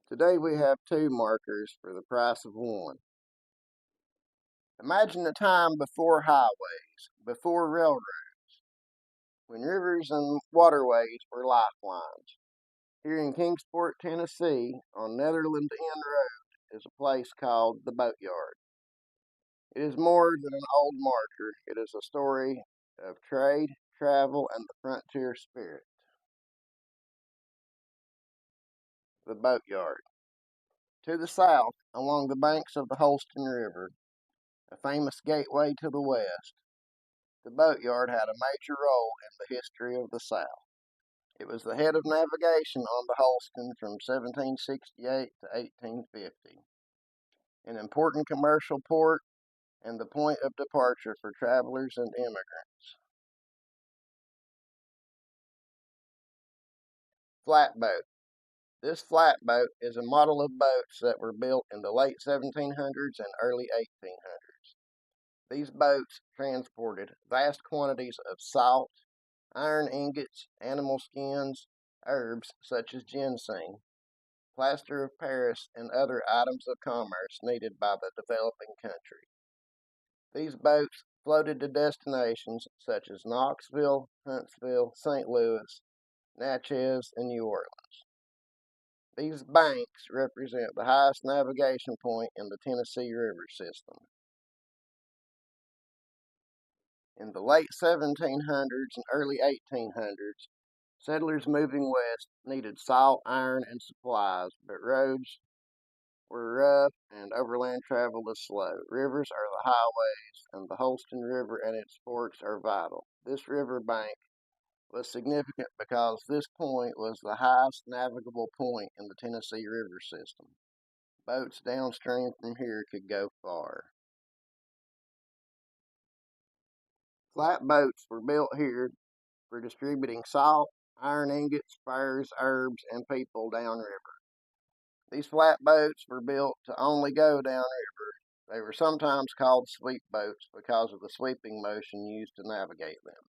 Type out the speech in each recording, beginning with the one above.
Today we have two markers for the price of one. Imagine a time before highways, before railroads, when rivers and waterways were lifelines. Here in Kingsport, Tennessee, on Netherland Inn Road, is a place called the Boatyard. It is more than an old marker. It is a story of trade, travel, and the frontier spirit. The Boatyard. To the south, along the banks of the Holston River, a famous gateway to the west, the boatyard had a major role in the history of the South. It was the head of navigation on the Holston from 1768 to 1850, an important commercial port and the point of departure for travelers and immigrants. Flatboat. This flatboat is a model of boats that were built in the late 1700s and early 1800s. These boats transported vast quantities of salt, iron ingots, animal skins, herbs such as ginseng, plaster of Paris, and other items of commerce needed by the developing country. These boats floated to destinations such as Knoxville, Huntsville, St. Louis, Natchez, and New Orleans. These banks represent the highest navigation point in the Tennessee River system. In the late 1700s and early 1800s, settlers moving west needed salt, iron, and supplies, but roads were rough and overland travel is slow. Rivers are the highways, and the Holston River and its forks are vital. This river bank was significant because this point was the highest navigable point in the Tennessee River system. Boats downstream from here could go far. Flatboats were built here for distributing salt, iron ingots, furs, herbs, and people downriver. These flatboats were built to only go downriver. They were sometimes called sweep boats because of the sweeping motion used to navigate them.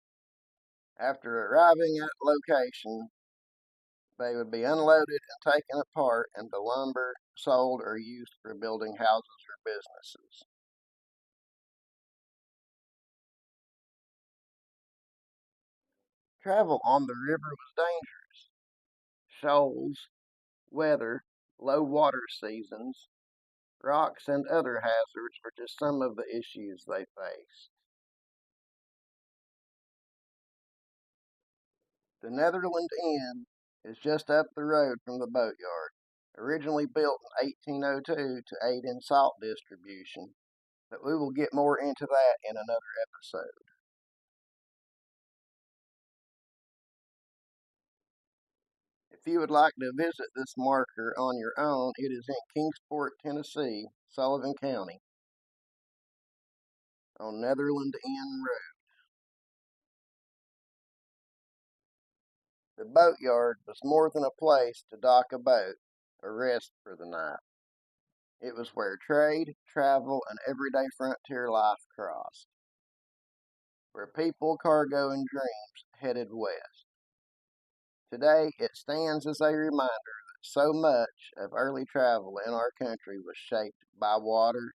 After arriving at location, they would be unloaded and taken apart, and the lumber sold or used for building houses or businesses. Travel on the river was dangerous. Shoals, weather, low water seasons, rocks, and other hazards were just some of the issues they faced. The Netherland Inn is just up the road from the boatyard. Originally built in 1802 to aid in salt distribution, but we will get more into that in another episode. If you would like to visit this marker on your own, it is in Kingsport, Tennessee, Sullivan County, on Netherland Inn Road. The boatyard was more than a place to dock a boat or rest for the night. It was where trade, travel, and everyday frontier life crossed, where people, cargo, and dreams headed west. Today, it stands as a reminder that so much of early travel in our country was shaped by water,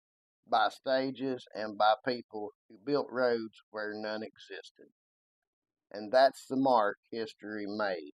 by stages, and by people who built roads where none existed. And that's the mark history made.